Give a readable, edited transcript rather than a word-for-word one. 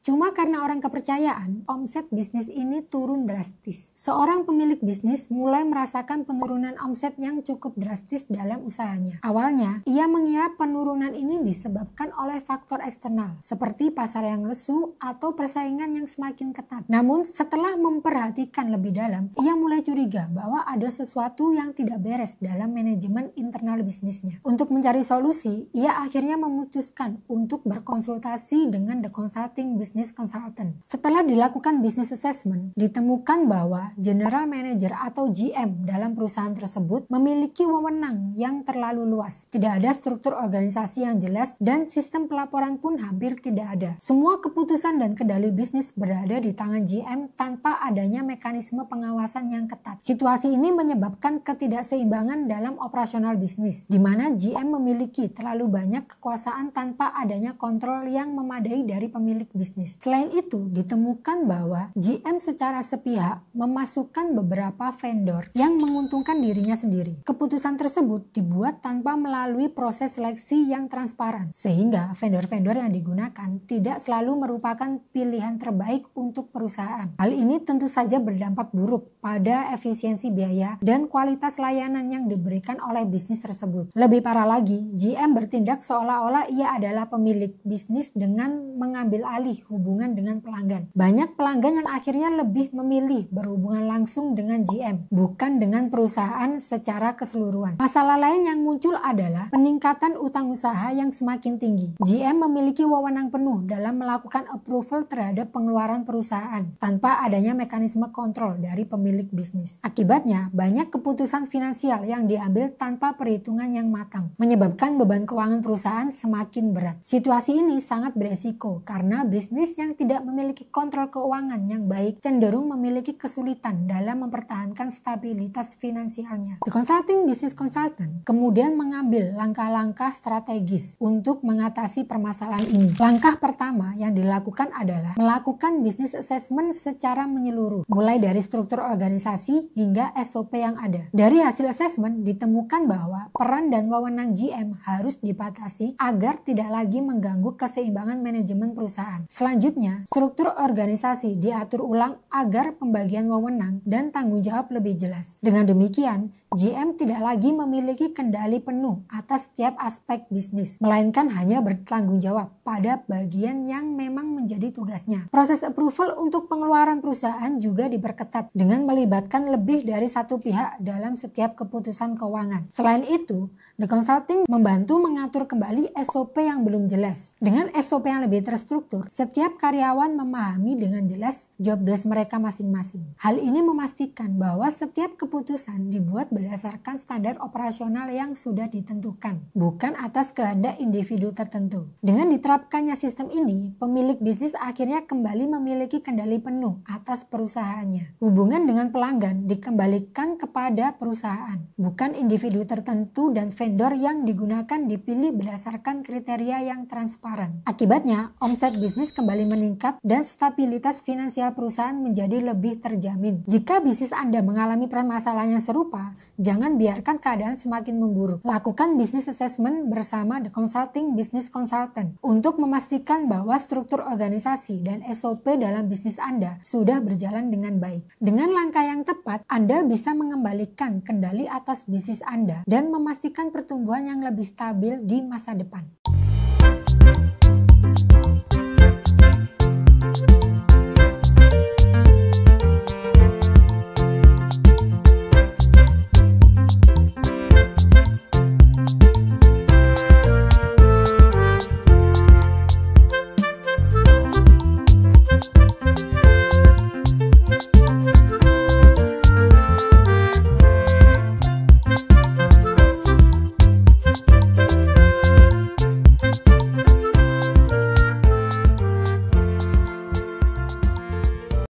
Cuma karena orang kepercayaan, omset bisnis ini turun drastis. Seorang pemilik bisnis mulai merasakan penurunan omset yang cukup drastis dalam usahanya. Awalnya, ia mengira penurunan ini disebabkan oleh faktor eksternal, seperti pasar yang lesu atau persaingan yang semakin ketat. Namun, setelah memperhatikan lebih dalam, ia mulai curiga bahwa ada sesuatu yang tidak beres dalam manajemen internal bisnisnya. Untuk mencari solusi, ia akhirnya memutuskan untuk berkonsultasi dengan The Consulting Business Consultant. Setelah dilakukan business assessment, ditemukan bahwa general manager atau GM dalam perusahaan tersebut memiliki wewenang yang terlalu luas. Tidak ada struktur organisasi yang jelas dan sistem pelaporan pun hampir tidak ada. Semua keputusan dan kendali bisnis berada di tangan GM tanpa adanya mekanisme pengawasan yang ketat. Situasi ini menyebabkan ketidakseimbangan dalam operasional bisnis, di mana GM memiliki terlalu banyak kekuasaan tanpa adanya kontrol yang memadai dari pemilik bisnis. Selain itu, ditemukan bahwa GM secara sepihak memasukkan beberapa vendor yang menguntungkan dirinya sendiri. Keputusan tersebut dibuat tanpa melalui proses seleksi yang transparan, sehingga vendor-vendor yang digunakan tidak selalu merupakan pilihan terbaik untuk perusahaan. Hal ini tentu saja berdampak buruk pada efisiensi biaya dan kualitas layanan yang diberikan oleh bisnis tersebut. Lebih parah lagi, GM bertindak seolah-olah ia adalah pemilik bisnis dengan mengambil alih hubungan dengan pelanggan. Banyak pelanggan yang akhirnya lebih memilih berhubungan langsung dengan GM, bukan dengan perusahaan secara keseluruhan. Masalah lain yang muncul adalah peningkatan utang usaha yang semakin tinggi. GM memiliki wewenang penuh dalam melakukan approval terhadap pengeluaran perusahaan tanpa adanya mekanisme kontrol dari pemilik bisnis. Akibatnya, banyak keputusan finansial yang diambil tanpa perhitungan yang matang, menyebabkan beban keuangan perusahaan semakin berat. Situasi ini sangat beresiko karena bisnis yang tidak memiliki kontrol keuangan yang baik cenderung memiliki kesulitan dalam mempertahankan stabilitas finansialnya. The Consulting Business Consultant kemudian mengambil langkah-langkah strategis untuk mengatasi permasalahan ini. Langkah pertama yang dilakukan adalah melakukan business assessment secara menyeluruh, mulai dari struktur organisasi hingga SOP yang ada. Dari hasil assessment ditemukan bahwa peran dan wewenang GM harus dibatasi agar tidak lagi mengganggu keseimbangan manajemen perusahaan. Selanjutnya, struktur organisasi diatur ulang agar pembagian wewenang dan tanggung jawab lebih jelas. Dengan demikian, GM tidak lagi memiliki kendali penuh atas setiap aspek bisnis, melainkan hanya bertanggung jawab pada bagian yang memang menjadi tugasnya. Proses approval untuk pengeluaran perusahaan juga diperketat dengan melibatkan lebih dari satu pihak dalam setiap keputusan keuangan. Selain itu, The Consulting membantu mengatur kembali SOP yang belum jelas. Dengan SOP yang lebih terstruktur, setiap karyawan memahami dengan jelas job desk mereka masing-masing. Hal ini memastikan bahwa setiap keputusan dibuat berdasarkan standar operasional yang sudah ditentukan, bukan atas kehendak individu tertentu. Dengan diterapkannya sistem ini, pemilik bisnis akhirnya kembali memiliki kendali penuh atas perusahaannya. Hubungan dengan pelanggan dikembalikan kepada perusahaan, bukan individu tertentu, dan vendor yang digunakan dipilih berdasarkan kriteria yang transparan. Akibatnya, omset bisnis kembali meningkat dan stabilitas finansial perusahaan menjadi lebih terjamin. Jika bisnis Anda mengalami permasalahan yang serupa, jangan biarkan keadaan semakin memburuk. Lakukan business assessment bersama The Consulting Business Consultant untuk memastikan bahwa struktur organisasi dan SOP dalam bisnis Anda sudah berjalan dengan baik. Dengan langkah yang tepat, Anda bisa mengembalikan kendali atas bisnis Anda dan memastikan pertumbuhan yang lebih stabil di masa depan.